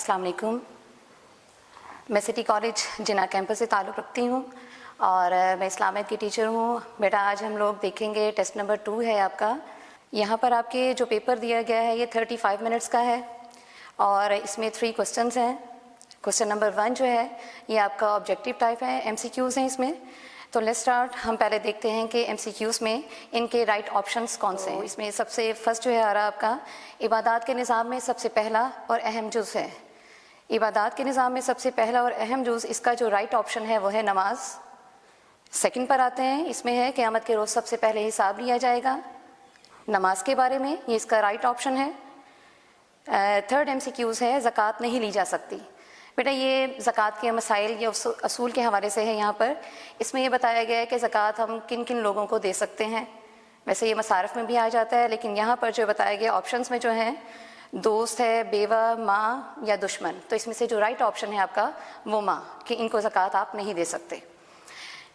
السلام علیکم. میں سٹی کالج جنا کیمپس سے تعلق رکھتی ہوں اور میں اسلامیت کی ٹیچر ہوں. بیٹا آج ہم لوگ دیکھیں گے ٹیسٹ نمبر 2 ہے آپ کا. یہاں پر آپ کے جو پیپر دیا گیا ہے یہ 35 منٹس کا ہے اور اس میں 3 کوسچنز ہیں. کوسچن نمبر 1 جو ہے یہ آپ کا آبجیکٹیو ٹائپ ہے, MCQs ہیں اس میں. تو لیٹس اسٹارٹ. ہم پہلے دیکھتے ہیں کہ MCQs میں ان کے رائٹ آپشنس کون سے ہیں. اس میں سب سے فرسٹ جو ہے آ رہا آپ کا عبادات کے نظام میں سب سے پہلا اور اہم جز ہے. عبادات کے نظام میں سب سے پہلا اور اہم جز اس کا جو رائٹ آپشن ہے وہ ہے نماز. سیکنڈ پر آتے ہیں, اس میں ہے قیامت کے روز سب سے پہلے حساب لیا جائے گا. نماز کے بارے میں یہ اس کا رائٹ آپشن ہے. تھرڈ MCQs ہے زکوٰۃ نہیں لی جا سکتی. بیٹا یہ زکوٰۃ کے مسائل یا اصول کے حوالے سے ہے. یہاں پر اس میں یہ بتایا گیا ہے کہ زکوٰۃ ہم کن کن لوگوں کو دے سکتے ہیں. ویسے یہ مصارف میں بھی آ جاتا ہے لیکن یہاں پر جو بتایا گیا آپشنس میں جو ہیں دوست ہے, بیوہ, ماں یا دشمن. تو اس میں سے جو رائٹ آپشن ہے آپ کا وہ ماں, کہ ان کو زکوٰۃ آپ نہیں دے سکتے.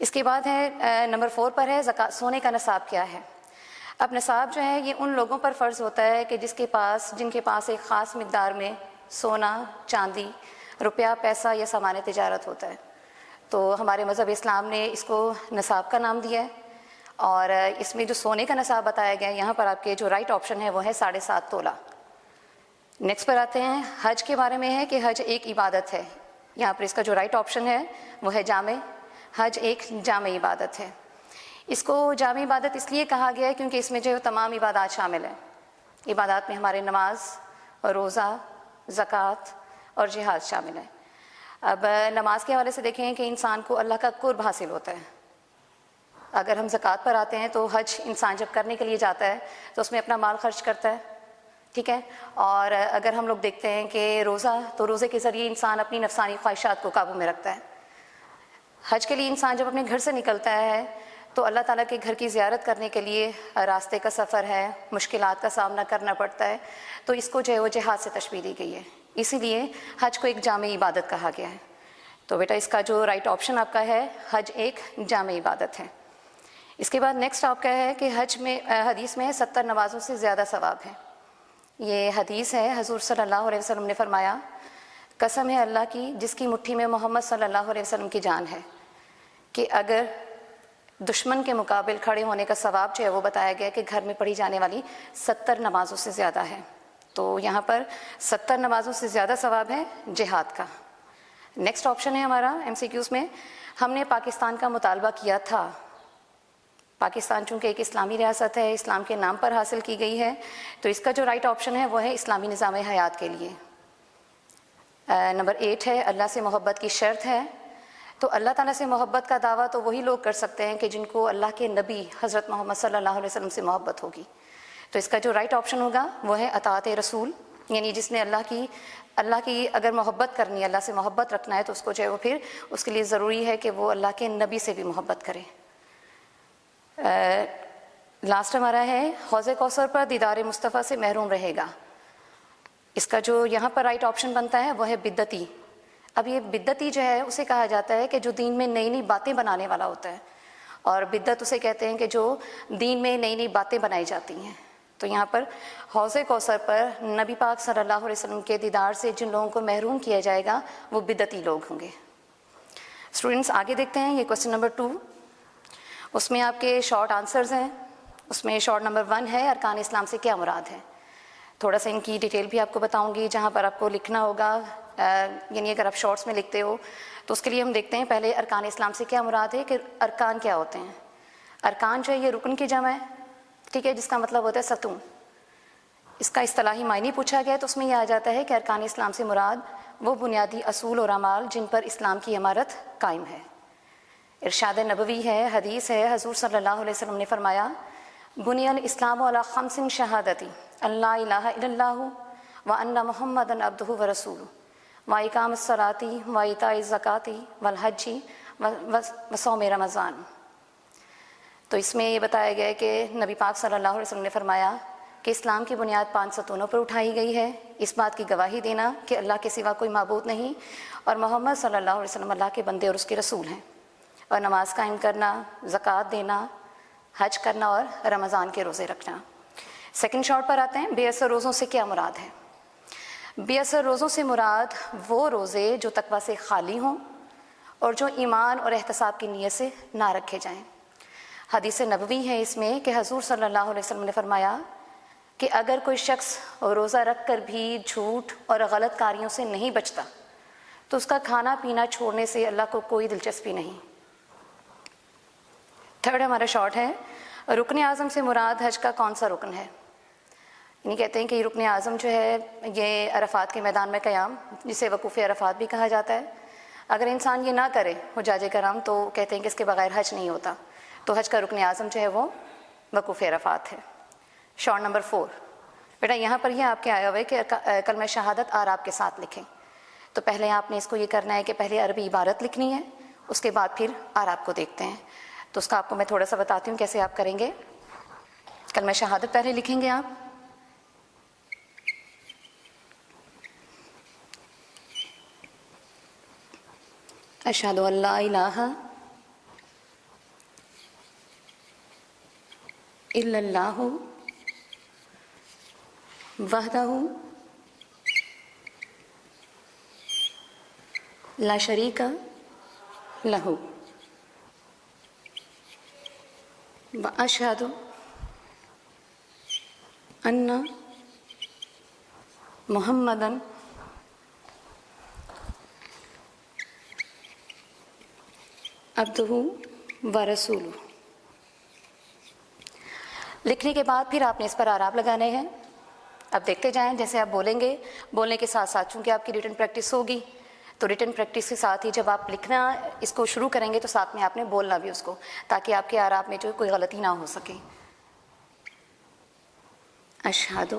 اس کے بعد ہے نمبر 4 پر ہے زکوٰۃ سونے کا نصاب کیا ہے. اب نصاب جو ہے یہ ان لوگوں پر فرض ہوتا ہے کہ جن کے پاس ایک خاص مقدار میں سونا, چاندی, روپیہ, پیسہ یا سامان تجارت ہوتا ہے. تو ہمارے مذہب اسلام نے اس کو نصاب کا نام دیا ہے اور اس میں جو سونے کا نصاب بتایا گیا ہے یہاں پر آپ کے جو رائٹ آپشن ہے وہ ہے 7.5 تولہ. نیکسٹ پر آتے ہیں حج کے بارے میں ہے کہ حج ایک عبادت ہے. یہاں پر اس کا جو رائٹ آپشن ہے وہ ہے جامع. حج ایک جامع عبادت ہے. اس کو جامع عبادت اس لیے کہا گیا ہے کیونکہ اس میں جو تمام عبادات شامل ہیں. عبادات میں ہمارے نماز, روزہ, زکوٰۃ اور جہاد شامل ہیں. اب نماز کے حوالے سے دیکھیں کہ انسان کو اللہ کا قرب حاصل ہوتا ہے. اگر ہم زکوٰۃ پر آتے ہیں تو حج انسان جب کرنے کے لیے جاتا ہے تو اس میں اپنا مال خرچ کرتا ہے, ٹھیک ہے. اور اگر ہم لوگ دیکھتے ہیں کہ روزہ, تو روزے کے ذریعے انسان اپنی نفسانی خواہشات کو قابو میں رکھتا ہے. حج کے لیے انسان جب اپنے گھر سے نکلتا ہے تو اللہ تعالیٰ کے گھر کی زیارت کرنے کے لیے راستے کا سفر ہے, مشکلات کا سامنا کرنا پڑتا ہے, تو اس کو جو ہے وہ جہاد سے تشبیہ دی گئی ہے. اسی لیے حج کو ایک جامع عبادت کہا گیا ہے. تو بیٹا اس کا جو رائٹ آپشن آپ کا ہے حج ایک جامع عبادت ہے. اس کے بعد نیکسٹ آپ کا ہے کہ حج میں حدیث میں 70 نمازوں سے زیادہ ثواب ہے. یہ حدیث ہے, حضور صلی اللہ علیہ وسلم نے فرمایا قسم ہے اللہ کی جس کی مٹھی میں محمد صلی اللہ علیہ وسلم کی جان ہے, کہ اگر دشمن کے مقابل کھڑے ہونے کا ثواب جو ہے وہ بتایا گیا کہ گھر میں پڑھی جانے والی 70 نمازوں سے زیادہ ہے. تو یہاں پر 70 نمازوں سے زیادہ ثواب ہے جہاد کا. نیکسٹ آپشن ہے ہمارا MCQs میں, ہم نے پاکستان کا مطالبہ کیا تھا. پاکستان چونکہ ایک اسلامی ریاست ہے, اسلام کے نام پر حاصل کی گئی ہے, تو اس کا جو رائٹ آپشن ہے وہ ہے اسلامی نظام حیات کے لیے. نمبر 8 ہے اللہ سے محبت کی شرط ہے. تو اللہ تعالیٰ سے محبت کا دعویٰ تو وہی لوگ کر سکتے ہیں کہ جن کو اللہ کے نبی حضرت محمد صلی اللہ علیہ وسلم سے محبت ہوگی. تو اس کا جو رائٹ آپشن ہوگا وہ ہے اطاعت رسول, یعنی جس نے اللہ کی اگر محبت کرنی ہے, اللہ سے محبت رکھنا ہے, تو اس کو جو ہے وہ پھر اس کے لیے ضروری ہے کہ وہ اللہ کے نبی سے بھی محبت کرے. لاسٹ ہمارا ہے حوض کوثر پر دیدار مصطفیٰ سے محروم رہے گا. اس کا جو یہاں پر رائٹ آپشن بنتا ہے وہ ہے بدعتی. اب یہ بدعتی جو ہے اسے کہا جاتا ہے کہ جو دین میں نئی نئی باتیں بنانے والا ہوتا ہے, اور بدعت اسے کہتے ہیں کہ جو دین میں نئی نئی باتیں بنائی جاتی ہیں. تو یہاں پر حوض کوثر پر نبی پاک صلی اللہ علیہ وسلم کے دیدار سے جن لوگوں کو محروم کیا جائے گا وہ بدعتی لوگ ہوں گے. اسٹوڈنٹس آگے دیکھتے ہیں یہ کوسچن نمبر 2. اس میں آپ کے شارٹ آنسرز ہیں. اس میں شارٹ نمبر 1 ہے ارکان اسلام سے کیا مراد ہے. تھوڑا سا ان کی ڈیٹیل بھی آپ کو بتاؤں گی جہاں پر آپ کو لکھنا ہوگا, یعنی اگر آپ شارٹس میں لکھتے ہو تو اس کے لیے ہم دیکھتے ہیں پہلے ارکان اسلام سے کیا مراد ہے, کہ ارکان کیا ہوتے ہیں. ارکان جو ہے یہ رکن کی جمع ہے, ٹھیک ہے, جس کا مطلب ہوتا ہے ستون. اس کا اصطلاحی معنی پوچھا گیا تو اس میں یہ آ جاتا ہے کہ ارکان اسلام سے مراد وہ بنیادی اصول اور اعمال جن پر اسلام کی عمارت قائم ہے. ارشاد نبوی ہے, حدیث ہے, حضور صلی اللہ علیہ وسلم نے فرمایا بنی الاسلام علی 5 شہادتی اللہ الہ الا اللہ وان محمدا عبدہ ورسولہ واقام الصلاۃ وایتاء الزکوٰۃ والحج وصوم رمضان. تو اس میں یہ بتایا گیا ہے کہ نبی پاک صلی اللہ علیہ وسلم نے فرمایا کہ اسلام کی بنیاد 5 ستونوں پر اٹھائی گئی ہے. اس بات کی گواہی دینا کہ اللہ کے سوا کوئی معبود نہیں اور محمد صلی اللہ علیہ وسلم اللہ کے بندے اور اس کے رسول ہیں, اور نماز قائم کرنا, زکوٰۃ دینا, حج کرنا اور رمضان کے روزے رکھنا. سیکنڈ شارٹ پر آتے ہیں بے اثر روزوں سے کیا مراد ہے. بے اثر روزوں سے مراد وہ روزے جو تقویٰ سے خالی ہوں اور جو ایمان اور احتساب کی نیت سے نہ رکھے جائیں۔ حدیث نبوی ہے اس میں کہ حضور صلی اللہ علیہ وسلم نے فرمایا کہ اگر کوئی شخص روزہ رکھ کر بھی جھوٹ اور غلط کاریوں سے نہیں بچتا تو اس کا کھانا پینا چھوڑنے سے اللہ کو کوئی دلچسپی نہیں۔ تھرڈ ہمارا شارٹ ہے، رکن اعظم سے مراد حج کا کون سا رکن ہے؟ یعنی کہتے ہیں کہ رکن اعظم جو ہے یہ عرفات کے میدان میں قیام، جسے وقوف عرفات بھی کہا جاتا ہے۔ اگر انسان یہ نہ کرے حجاج کرام تو کہتے ہیں کہ اس کے بغیر حج نہیں ہوتا، تو حج کا رکن اعظم جو ہے وہ وقوف عرفات ہے۔ شارٹ نمبر 4، بیٹا یہاں پر یہ آپ کے آیا ہوا ہے کہ کلمہ شہادت آراب کے ساتھ لکھیں۔ تو پہلے آپ نے اس کو یہ کرنا ہے کہ پہلے عربی عبارت لکھنی ہے، اس کے بعد پھر آراب کو دیکھتے ہیں۔ تو اس کا آپ کو میں تھوڑا سا بتاتی ہوں کیسے آپ کریں گے۔ کلمہ شہادت پہلے لکھیں گے آپ، اشہد ان لا الہ الا اللہ وحدہ لا شریک لہ واشہد ان محمدً عبدہ ورسولہ۔ لکھنے کے بعد پھر آپ نے اس پر اعراب لگانے ہیں۔ اب دیکھتے جائیں جیسے آپ بولیں گے، بولنے کے ساتھ ساتھ چونکہ آپ کی ریٹن پریکٹس ہوگی تو ریٹن پریکٹس کے ساتھ ہی جب آپ لکھنا اس کو شروع کریں گے تو ساتھ میں آپ نے بولنا بھی اس کو، تاکہ آپ کے اعراب میں جو کوئی غلطی نہ ہو سکے۔ اشہد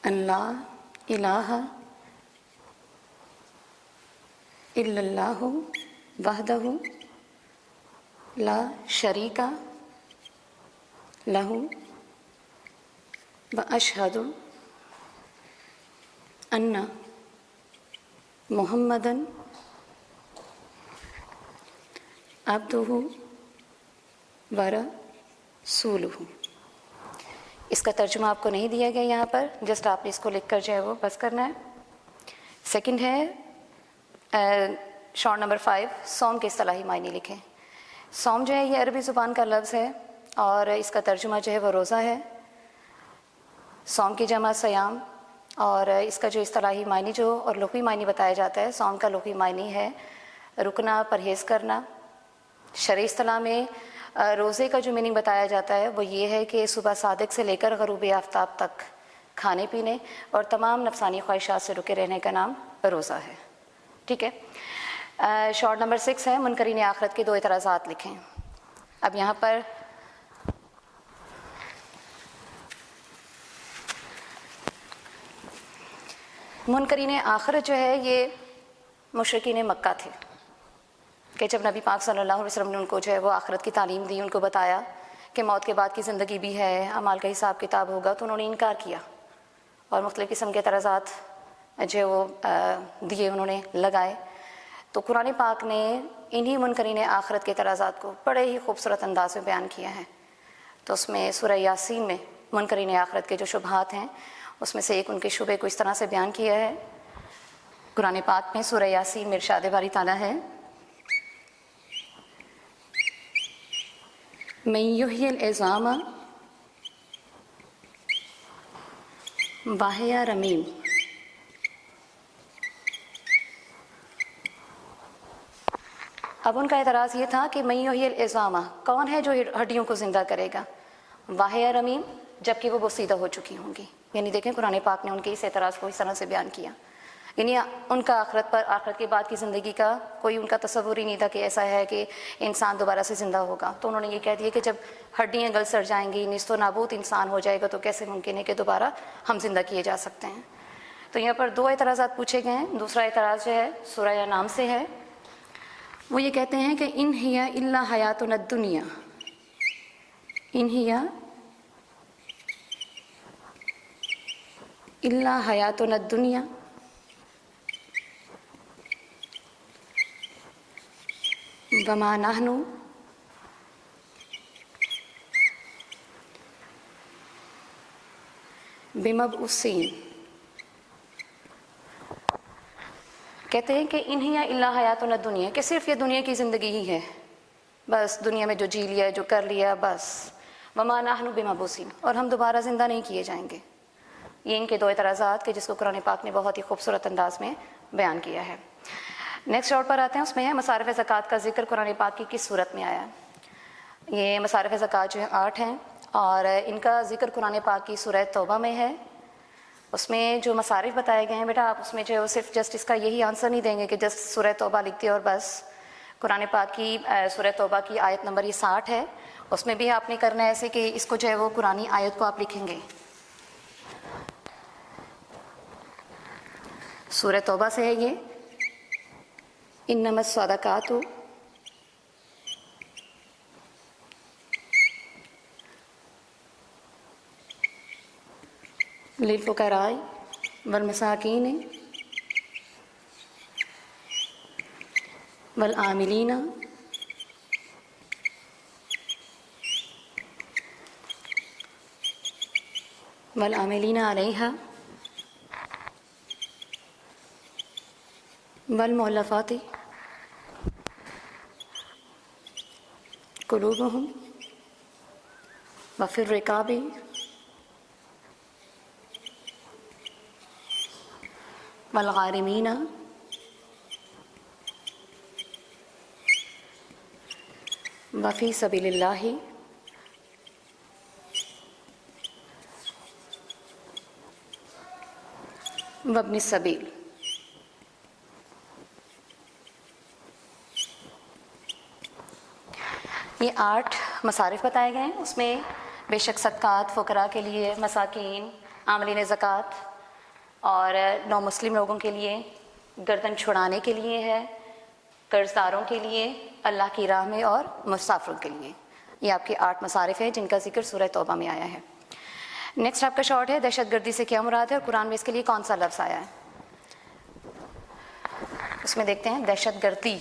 ان لا الہ الا اللہ وحدہ لا شریک لہ واشہد ان محمدً عبدہ ورسولہ۔ اس کا ترجمہ آپ کو نہیں دیا گیا یہاں پر، جسٹ آپ نے اس کو لکھ کر جو ہے وہ بس کرنا ہے۔ سیکنڈ ہے شارٹ نمبر 5، صوم کے اصطلاحی معنی لکھیں۔ صوم جو ہے یہ عربی زبان کا لفظ ہے اور اس کا ترجمہ جو ہے وہ روزہ ہے۔ صوم کی جمع سیام، اور اس کا جو اصطلاحی معنی جو اور لغوی معنی بتایا جاتا ہے، صوم کا لغوی معنی ہے رکنا، پرہیز کرنا۔ شرعی اصطلاح میں روزے کا جو میننگ بتایا جاتا ہے وہ یہ ہے کہ صبح صادق سے لے کر غروب آفتاب تک کھانے پینے اور تمام نفسانی خواہشات سے رکے رہنے کا نام روزہ ہے۔ ٹھیک ہے۔ شارٹ نمبر 6 ہے، منکرین آخرت کے 2 اعتراضات لکھیں۔ اب یہاں پر منکرین آخرت جو ہے یہ مشرکین مکہ تھے کہ جب نبی پاک صلی اللہ علیہ وسلم نے ان کو جو ہے وہ آخرت کی تعلیم دی، ان کو بتایا کہ موت کے بعد کی زندگی بھی ہے، اعمال کا حساب کتاب ہوگا، تو انہوں نے انکار کیا اور مختلف قسم کے اعتراضات جو ہے وہ دیے، انہوں نے لگائے۔ تو قرآن پاک نے انہی منکرین آخرت کے اعتراضات کو بڑے ہی خوبصورت انداز میں بیان کیا ہے۔ تو اس میں سورہ یاسین میں منکرین آخرت کے جو شبہات ہیں اس میں سے ایک ان کے شبے کو اس طرح سے بیان کیا ہے۔ قرآن پاک میں سورہ یاسین میں ارشاد باری تعالیٰ ہے، من یحیی العظام وہی رمیم۔ اب ان کا اعتراض یہ تھا کہ من یحیی العظام، کون ہے جو ہڈیوں کو زندہ کرے گا، وہی رمیم، جبکہ وہ بوسیدہ ہو چکی ہوں گی۔ یعنی دیکھیں قرآن پاک نے ان کے اس اعتراض کو اس طرح سے بیان کیا، یعنی ان کا آخرت کے بعد کی زندگی کا کوئی ان کا تصور ہی نہیں تھا کہ ایسا ہے کہ انسان دوبارہ سے زندہ ہوگا۔ تو انہوں نے یہ کہہ دیا کہ جب ہڈیاں گل سڑ جائیں گی، نیست و نابود انسان ہو جائے گا، تو کیسے ممکن ہے کہ دوبارہ ہم زندہ کیے جا سکتے ہیں۔ تو یہاں پر 2 اعتراضات پوچھے گئے ہیں۔ دوسرا اعتراض جو ہے سورہ انعام سے ہے، وہ یہ کہتے ہیں کہ ان ہی الا حیاتنا الدنیا، ان ہی الا حیاتنا الدنیا وما نحن بمبعوثین، کہتے ہیں کہ انہی الا حیاتنا الدنیا، کہ صرف یہ دنیا کی زندگی ہی ہے، بس دنیا میں جو جی لیا جو کر لیا بس، وما نحن بمبعوثین، اور ہم دوبارہ زندہ نہیں کیے جائیں گے۔ یہ ان کے دو اعتراضات کہ جس کو قرآن پاک نے بہت ہی خوبصورت انداز میں بیان کیا ہے۔ نیکسٹ آؤٹ پر آتے ہیں، اس میں ہے مصارف زکوٰۃ کا ذکر قرآن پاک کی کس صورت میں آیا ہے۔ یہ مصارف زکوٰۃ جو ہے 8 ہیں، اور ان کا ذکر قرآن پاک کی سورہ توبہ میں ہے۔ اس میں جو مصارف بتائے گئے ہیں بیٹا، آپ اس میں جو صرف جسٹ اس کا یہی آنسر نہیں دیں گے کہ جسٹ سورہ توبہ لکھتے اور بس۔ قرآن پاک کی سورہ توبہ کی آیت نمبر 60 ہے، اس میں بھی آپ نے کرنا ہے ایسے کہ اس کو جو ہے وہ قرآنی آیت کو آپ لکھیں گے۔ سورہ توبہ سے ہے یہ، انما الصدقات للفقراء والمساکین والعاملین علیہا والمؤلفات قلوبہم وفی الرقاب والغارمین وفی سبیل اللہ وابن السبیل۔ یہ 8 مصارف بتائے گئے ہیں، اس میں بے شک صدقات فقراء کے لیے، مساکین، عاملین زکوٰۃ اور نو مسلم لوگوں کے لیے، گردن چھڑانے کے لیے ہے، قرض داروں کے لیے، اللہ کی راہ میں اور مسافروں کے لیے۔ یہ آپ کے 8 مصارف ہیں جن کا ذکر سورہ توبہ میں آیا ہے۔ نیکسٹ آپ کا شارٹ ہے، دہشت گردی سے کیا مراد ہے اور قرآن میں اس کے لیے کون سا لفظ آیا ہے۔ اس میں دیکھتے ہیں دہشت گردی،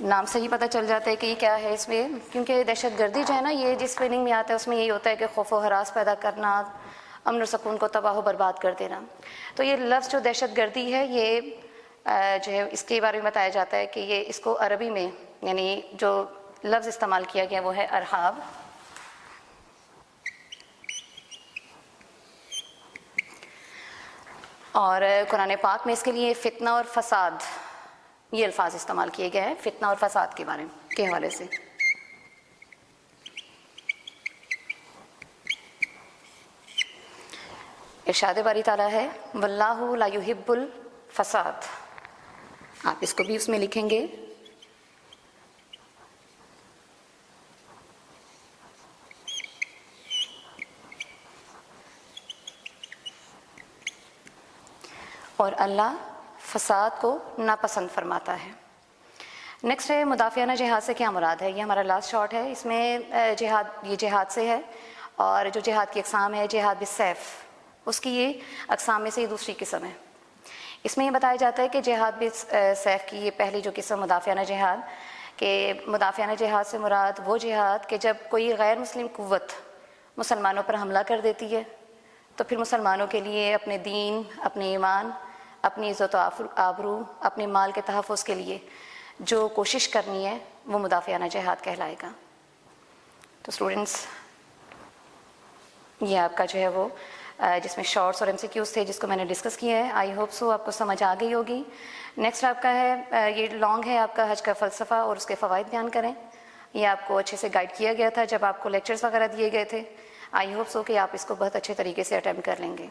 نام سے ہی پتہ چل جاتا ہے کہ یہ کیا ہے اس میں، کیونکہ دہشت گردی جو ہے نا یہ جس میننگ میں آتا ہے اس میں یہی ہوتا ہے کہ خوف و ہراس پیدا کرنا، امن و سکون کو تباہ و برباد کر دینا۔ تو یہ لفظ جو دہشت گردی ہے یہ جو ہے اس کے بارے میں بتایا جاتا ہے کہ یہ اس کو عربی میں یعنی جو لفظ استعمال کیا گیا وہ ہے ارہاب۔ اور قرآن پاک میں اس کے لیے فتنہ اور فساد یہ الفاظ استعمال کیے گئے ہیں، فتنہ اور فساد کے بارے میں کے حوالے سے۔ ارشاد باری تعالیٰ ہے واللہ لا یحب الفساد، آپ اس کو بھی اس میں لکھیں گے۔ اور اللہ فساد کو ناپسند فرماتا ہے۔ نیکسٹ ہے مدافعانہ جہاد سے کیا مراد ہے، یہ ہمارا لاسٹ شارٹ ہے۔ اس میں یہ جہاد سے ہے، اور جو جہاد کی اقسام ہے جہاد بالسیف، اس کی یہ اقسام میں سے یہ دوسری قسم ہے۔ اس میں یہ بتایا جاتا ہے کہ جہاد بالسیف کی یہ پہلی جو قسم مدافعانہ جہاد، کہ مدافعانہ جہاد سے مراد وہ جہاد کہ جب کوئی غیر مسلم قوت مسلمانوں پر حملہ کر دیتی ہے تو پھر مسلمانوں کے لیے اپنے دین، اپنے ایمان، اپنی عزت و آبرو، اپنے مال کے تحفظ کے لیے جو کوشش کرنی ہے وہ مدافعانہ جہاد کہلائے گا۔ تو اسٹوڈنٹس یہ آپ کا جو ہے وہ جس میں شارٹس اور MCQs تھے جس کو میں نے ڈسکس کیا ہے، آئی ہوپ سو آپ کو سمجھ آ گئی ہوگی۔ نیکسٹ آپ کا ہے یہ لانگ ہے آپ کا حج کا فلسفہ اور اس کے فوائد بیان کریں۔ یہ آپ کو اچھے سے گائیڈ کیا گیا تھا جب آپ کو لیکچرز وغیرہ دیے گئے تھے، آئی ہوپ سو کہ آپ اس کو بہت اچھے طریقے سے اٹیمپٹ کر لیں گے۔